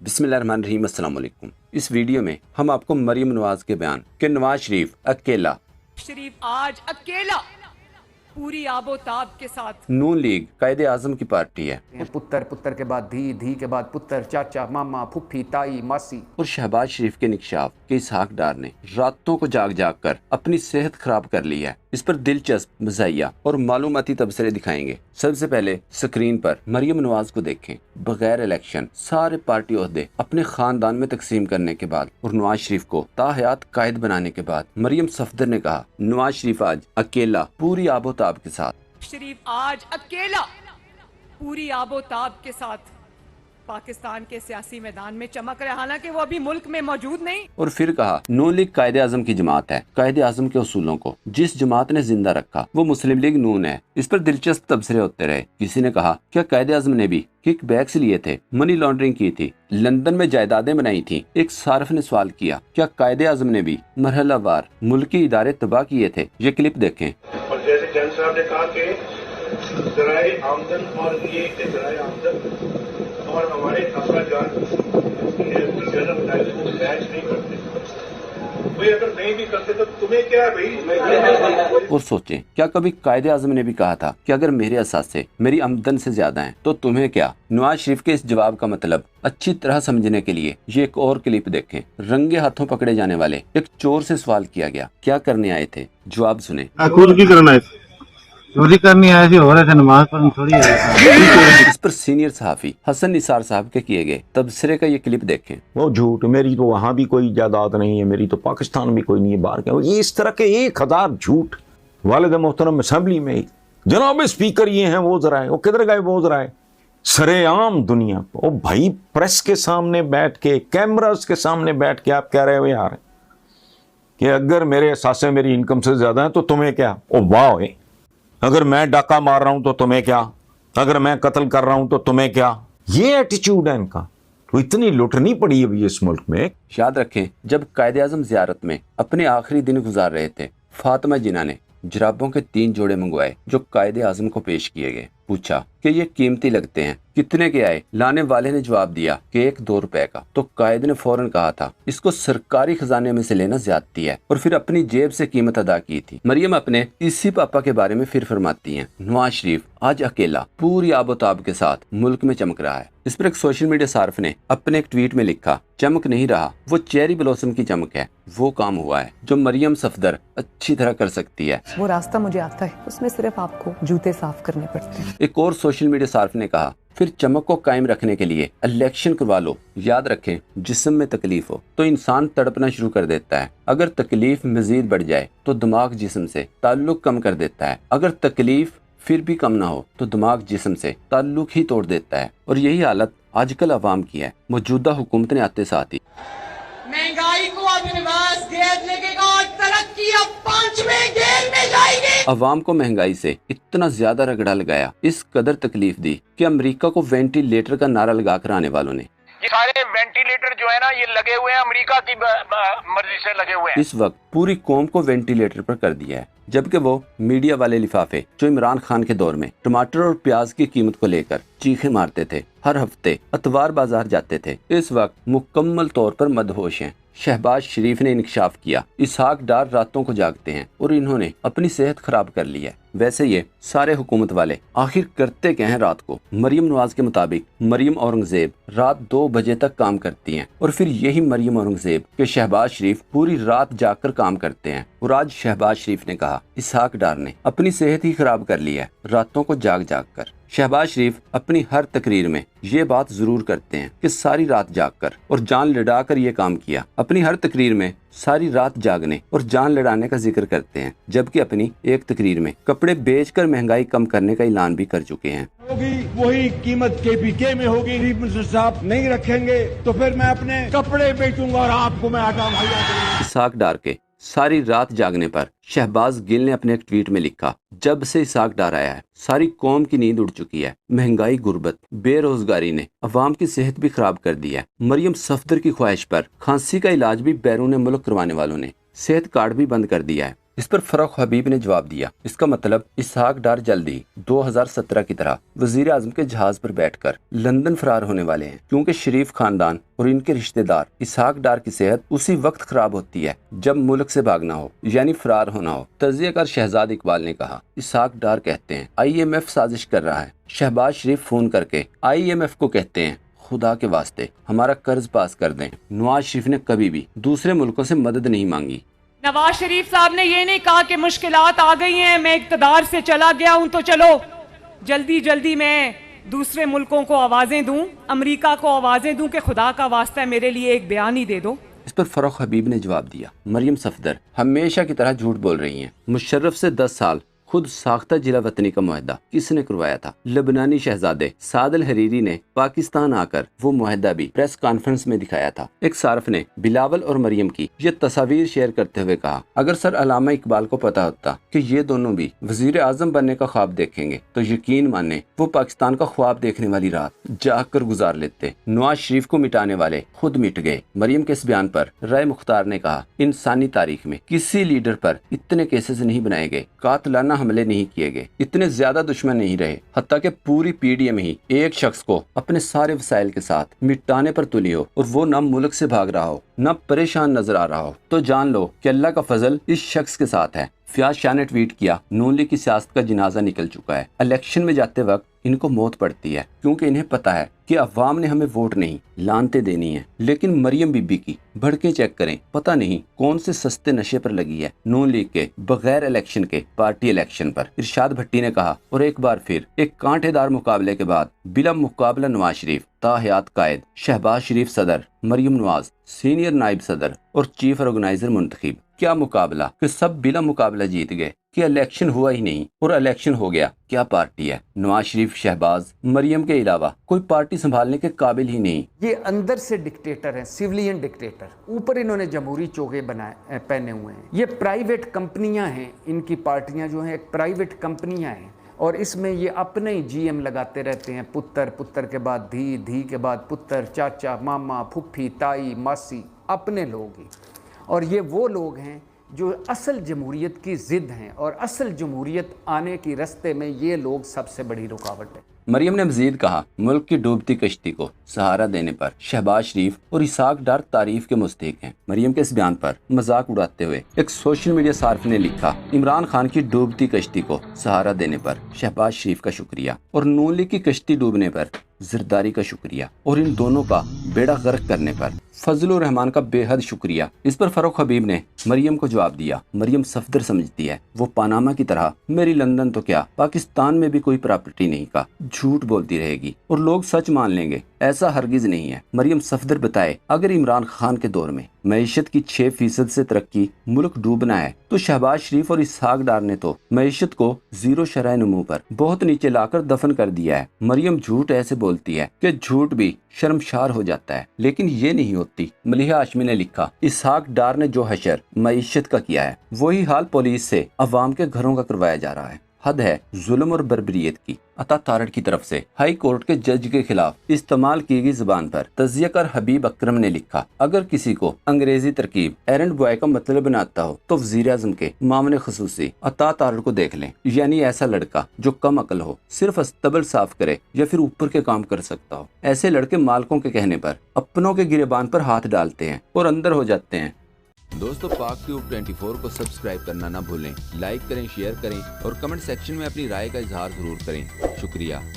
बिस्मिल्लाहिर्रहमानिर्रहीम, अस्सलाम वालेकुम। इस वीडियो में हम आपको मरियम नवाज के बयान कि नवाज शरीफ आज अकेला पूरी आबोताब के साथ नून लीग कायदे आजम की पार्टी है पुत्र, पुत्र के बाद धी, धी के बाद पुत्र, चाचा, मामा, फुफ्फी, ताई, मासी। और शहबाज शरीफ के निकशाफ के इसहाक डार ने रातों को जाग जाग कर अपनी सेहत खराब कर ली है। इस पर दिलचस्प मज़ाहिया और मालूमाती तबसरे दिखाएंगे। सबसे पहले स्क्रीन पर मरियम नवाज को देखें। बगैर इलेक्शन सारे पार्टी ओहदे अपने खानदान में तकसीम करने के बाद और नवाज शरीफ को ताहयात कायद बनाने के बाद मरियम सफदर ने कहा, नवाज शरीफ आज अकेला पूरी आबोताब के साथ शरीफ आज अकेला पूरी आबोताब के साथ पाकिस्तान के सियासी मैदान में चमक रहे, हालांकि वो अभी मुल्क में मौजूद नहीं। और फिर कहा, नून लीग कायदे आजम की जमात है। कायदे आजम के उसूलों को जिस जमात ने जिंदा रखा वो मुस्लिम लीग नून है। इस पर दिलचस्प तबसरे होते रहे। किसी ने कहा, क्या कायदे आजम ने भी किक बैक्स लिए थे, मनी लॉन्ड्रिंग की थी, लंदन में जायदादें बनाई थी? एक सारफ ने सवाल किया, क्या कायदे आजम ने भी मरहलावार मुल्की इदारे तबाह किए थे? ये क्लिप देखें। और जैसे जन साहब ने कहा कि ज़राए आमदन और ये ज़राए आमदन और हमारे अखराजात जन्म को मैच नहीं करते। भाई अगर नहीं भी करते तो तुम्हें क्या है भाई? और सोचें, क्या कभी कायदे आजम ने भी कहा था कि अगर मेरे असासे मेरी आमदन से ज्यादा हैं तो तुम्हें क्या? नवाज शरीफ के इस जवाब का मतलब अच्छी तरह समझने के लिए ये एक और क्लिप देखें। रंगे हाथों पकड़े जाने वाले एक चोर से सवाल किया गया, क्या करने आए थे? जवाब सुने। खुद की करना है, चोरी करनी आए थे, हो रहे थे नमाज पढ़ने थोड़ी है। इस पर सीनियर सहाफी हसन निसार साहब के किए गए तबसरे का ये क्लिप देखें। वो झूठ, मेरी तो वहाँ भी कोई जायदाद नहीं है, मेरी तो पाकिस्तान में कोई नहीं है, बाहर क्या? ये इस तरह के 1000 झूठ। वालिद मोहतरम असेंबली में जनाब स्पीकर ये हैं, वो जरा है, वो किधर गए, वो जरा है सरेआम दुनिया को। ओ भाई, प्रेस के सामने बैठ के, कैमरास के सामने बैठ के आप कह रहे हो यार कि अगर मेरे एहसास मेरी इनकम से ज्यादा है तो तुम्हें क्या? ओ वाह, अगर मैं डाका मार रहा हूं तो तुम्हें क्या? अगर मैं कत्ल कर रहा हूं तो तुम्हें क्या? ये एटीट्यूड है इनका। तो इतनी लुटनी पड़ी है अभी इस मुल्क में। याद रखें, जब कायदे आजम जियारत में अपने आखिरी दिन गुजार रहे थे, फातिमा जिन्ना ने जराबों के 3 जोड़े मंगवाए जो कायदे आजम को पेश किए गए। पूछा कि ये कीमती लगते हैं, कितने के आए? लाने वाले ने जवाब दिया कि 1-2 रुपए का। तो कायद ने फौरन कहा था, इसको सरकारी खजाने में से लेना ज्यादती है, और फिर अपनी जेब से कीमत अदा की थी। मरियम अपने इसी पापा के बारे में फिर फरमाती हैं, नवाज शरीफ आज अकेला पूरी आबोताब के साथ मुल्क में चमक रहा है। इस पर एक सोशल मीडिया सार्फ ने अपने एक ट्वीट में लिखा, चमक नहीं रहा, वो चेरी ब्लॉसम की चमक है। वो काम हुआ है जो मरियम सफदर अच्छी तरह कर सकती है। वो रास्ता मुझे आता है, उसमें सिर्फ आपको जूते साफ करने पड़ते हैं। एक और सोशल मीडिया सार्फ ने कहा, फिर चमक को कायम रखने के लिए इलेक्शन करवा लो। याद रखें, जिस्म में तकलीफ हो तो इंसान तड़पना शुरू कर देता है। अगर तकलीफ मजीद बढ़ जाए तो दिमाग जिस्म से ताल्लुक कम कर देता है। अगर तकलीफ फिर भी कम ना हो तो दिमाग जिस्म से ताल्लुक ही तोड़ देता है। और यही हालत आजकल अवाम की है। मौजूदा हुकूमत ने आते साथ ही महंगाई को तरक्की अब 5वें गेर में जाएगी। अवाम को महंगाई से इतना ज्यादा रगड़ा लगाया, इस कदर तकलीफ दी कि अमेरिका को वेंटिलेटर का नारा लगा कर आने वालों ने, ये सारे वेंटिलेटर जो है ना, ये लगे हुए हैं अमेरिका की मर्जी से लगे हुए हैं। इस वक्त पूरी कौम को वेंटिलेटर पर कर दिया है। जबकि वो मीडिया वाले लिफाफे जो इमरान खान के दौर में टमाटर और प्याज की कीमत को लेकर चीखे मारते थे, हर हफ्ते अतवार बाजार जाते थे, इस वक्त मुकम्मल तौर पर मदहोश हैं। शहबाज शरीफ ने इंकशाफ किया, इसहाक डार रातों को जागते हैं और इन्होंने अपनी सेहत खराब कर ली है। वैसे ये सारे हुकूमत वाले आखिर करते क्या हैं रात को? मरियम नवाज के मुताबिक मरियम औरंगजेब रात 2 बजे तक काम करती हैं, और फिर यही मरियम औरंगजेब के शहबाज शरीफ पूरी रात जाकर काम करते हैं। और आज शहबाज शरीफ ने कहा, इसहाक डार ने अपनी सेहत ही खराब कर ली है रातों को जाग जाग कर। शहबाज शरीफ अपनी हर तकरीर में ये बात जरूर करते हैं कि सारी रात जागकर और जान लड़ा कर ये काम किया। अपनी हर तकरीर में सारी रात जागने और जान लड़ाने का जिक्र करते हैं, जबकि अपनी एक तकरीर में कपड़े बेचकर महंगाई कम करने का ऐलान भी कर चुके हैं। होगी वही कीमत KPK में होगी। चीफ मिनिस्टर साहब नहीं रखेंगे तो फिर मैं अपने कपड़े बेचूंगा और आपको मैं आटा मुहैया करूंगा। इसहाक डार के सारी रात जागने पर शहबाज गिल ने अपने एक ट्वीट में लिखा, जब से इसहाक डार आया है सारी कौम की नींद उड़ चुकी है। महंगाई, गुर्बत, बेरोजगारी ने अवाम की सेहत भी खराब कर दी है। मरियम सफदर की ख्वाहिश पर खांसी का इलाज भी बैरून मुल्क करवाने वालों ने सेहत कार्ड भी बंद कर दिया है। اس پر فروخ حبیب نے جواب دیا، اس کا مطلب اسحاق ڈار جلدی 2017 کی طرح وزیر اعظم کے جہاز پر بیٹھ کر لندن فرار ہونے والے ہیں، کیونکہ شریف خاندان اور ان کے رشتہ دار اسحاق ڈار کی صحت اسی وقت خراب ہوتی ہے جب ملک سے بھاگنا ہو، یعنی فرار ہونا ہو۔ تجزیہ کار شہزاد اقبال نے کہا، اسحاق ڈار کہتے ہیں IMF سازش کر رہا ہے۔ شہباز شریف فون کر کے IMF کو کہتے ہیں، خدا کے واسطے ہمارا قرض پاس کر دیں۔ نواز شریف نے کبھی بھی دوسرے ملکوں سے مدد نہیں مانگی۔ نواز شریف صاحب نے یہ نہیں کہا کہ مشکلات آ گئی ہیں، میں اقتدار سے چلا گیا ہوں تو چلو جلدی میں دوسرے ملکوں کو آوازیں دوں، امریکہ کو آوازیں دوں کہ خدا کا واسطہ ہے میرے لیے ایک بیان ہی دے دو۔ اس پر فروخ حبیب نے جواب دیا، مریم صفدر ہمیشہ کی طرح جھوٹ بول رہی ہیں۔ مشرف سے 10 سال خود ساختہ جلا وطنی کا معاہدہ کس نے کروایا تھا؟ لبنانی شہزادے سعد الحریری نے پاکستان آ کر وہ معاہدہ بھی پریس کانفرنس میں دکھایا تھا۔ ایک صارف نے بلاول اور مریم کی یہ تصاویر شیئر کرتے ہوئے کہا، اگر سر علامہ اقبال کو پتا ہوتا کہ یہ دونوں بھی وزیر اعظم بننے کا خواب دیکھیں گے تو یقین مانیں وہ پاکستان کا خواب دیکھنے والی رات جاگ کر گزار لیتے۔ نواز شریف کو مٹانے والے خود مٹ گئے۔ مریم کے اس بیان پر رائے مختار نے کہا، انسانی تاریخ میں کسی لیڈر پر اتنے کیسز نہیں بنائے گئے، قاتلانہ حملے نہیں کیے گئے، اتنے زیادہ دشمن نہیں رہے، حتیٰ کہ پوری PDM ہی ایک شخص کو اپنے سارے وسائل کے ساتھ مٹانے پر تلی ہو اور وہ نہ ملک سے بھاگ رہا ہو نہ پریشان نظر آ رہا ہو، تو جان لو کہ اللہ کا فضل اس شخص کے ساتھ ہے۔ فیاض شاہ نے ٹویٹ کیا، نون لیگ کی سیاست کا جنازہ نکل چکا ہے، الیکشن میں جاتے وقت ان کو موت پڑتی ہے کیونکہ انہیں پتا ہے کہ عوام نے ہمیں ووٹ نہیں لانتے دینی ہیں۔ لیکن مریم بی بی کی بھڑکیں چیک کریں، پتہ نہیں کون سے سستے نشے پر لگی ہے، نون لیگ کے بغیر الیکشن کے پارٹی الیکشن پر۔ ارشاد بھٹی نے کہا، اور ایک بار پھر ایک کانٹے دار مقابلے کے بعد بلا مقابلہ نواز شریف تا حیات قائد، شہباز شریف صدر، مریم نواز سینئر نائب صدر اور چیف آرگنائزر منتخب۔ کیا مقابلہ کہ سب بلا مقابلہ جیت گئے، کہ الیکشن ہوا ہی نہیں اور الیکشن ہو گیا۔ کیا پارٹی ہے؟ نواز شریف، شہباز، مریم کے علاوہ کوئی پارٹی سنبھالنے کے قابل ہی نہیں۔ یہ اندر سے ڈکٹیٹر ہیں، سیولین ڈکٹیٹر، اوپر انہوں نے جمہوری چوگے پہنے ہوئے ہیں۔ یہ پرائیویٹ کمپنیاں ہیں، ان کی پارٹیاں جو ہیں ایک پرائیویٹ کمپنیاں ہیں، اور اس میں یہ اپنے ہی GM لگاتے رہتے ہیں، پتر کے بعد دھی کے بعد پتر، چاچا، ماما، پھپھی، تائی، ماسی، اپنے لوگ ہی۔ اور یہ وہ لوگ ہیں جو اصل جمہوریت کی ضد ہیں، اور اصل جمہوریت آنے کی رستے میں یہ لوگ سب سے بڑی رکاوٹ ہے۔ مریم نے مزید کہا، ملک کی ڈوبتی کشتی کو سہارا دینے پر شہباز شریف اور اسحاق ڈار تعریف کے مستحق ہیں۔ مریم کے اس بیان پر مذاق اڑاتے ہوئے ایک سوشل میڈیا صارف نے لکھا، عمران خان کی ڈوبتی کشتی کو سہارا دینے پر شہباز شریف کا شکریہ، اور نون لیگ کی کشتی ڈوبنے پر زرداری کا شکریہ، اور ان دونوں کا بیڑا غرق کرنے پر فضل الرحمان کا بے حد شکریہ۔ اس پر فروخ حبیب نے مریم کو جواب دیا، مریم صفدر سمجھتی ہے وہ پاناما کی طرح میری لندن تو کیا پاکستان میں بھی کوئی پراپرٹی نہیں کا جھوٹ بولتی رہے گی اور لوگ سچ مان لیں گے، ایسا ہرگز نہیں ہے۔ مریم صفدر بتائے، اگر عمران خان کے دور میں معیشت کی 6% سے ترقی ملک ڈوبنا ہے تو شہباز شریف اور اسحاق ڈار نے تو معیشت کو 0 شرح نمو پر بہت نیچے لا کر دفن کر دیا ہے۔ مریم جھوٹ ایسے بولتی ہے کہ جھوٹ بھی شرمشار ہو جاتا ہے، لیکن یہ نہیں ہوتی۔ ملیحہ ہاشمی نے لکھا، اسحاق ڈار نے جو حشر معیشت کا کیا ہے وہی حال پولیس سے عوام کے گھروں کا کروایا جا رہا ہے۔ حد ہے ظلم اور بربریت کی۔ عطا تارڑ کی طرف سے ہائی کورٹ کے جج کے خلاف استعمال کی گئی زبان پر تجزیہ کار حبیب اکرم نے لکھا، اگر کسی کو انگریزی ترکیب ایرنڈ بوائے کا مطلب بناتا ہو تو وزیر اعظم کے معاون خصوصی عطا تارڑ کو دیکھ لیں، یعنی ایسا لڑکا جو کم عقل ہو، صرف استبل صاف کرے یا پھر اوپر کے کام کر سکتا ہو۔ ایسے لڑکے مالکوں کے کہنے پر اپنوں کے گریبان پر ہاتھ ڈالتے ہیں اور اندر ہو جاتے ہیں۔ دوستو، پاک ٹیوب 24 کو سبسکرائب کرنا نہ بھولیں، لائک کریں، شیئر کریں اور کمنٹ سیکشن میں اپنی رائے کا اظہار ضرور کریں۔ شکریہ۔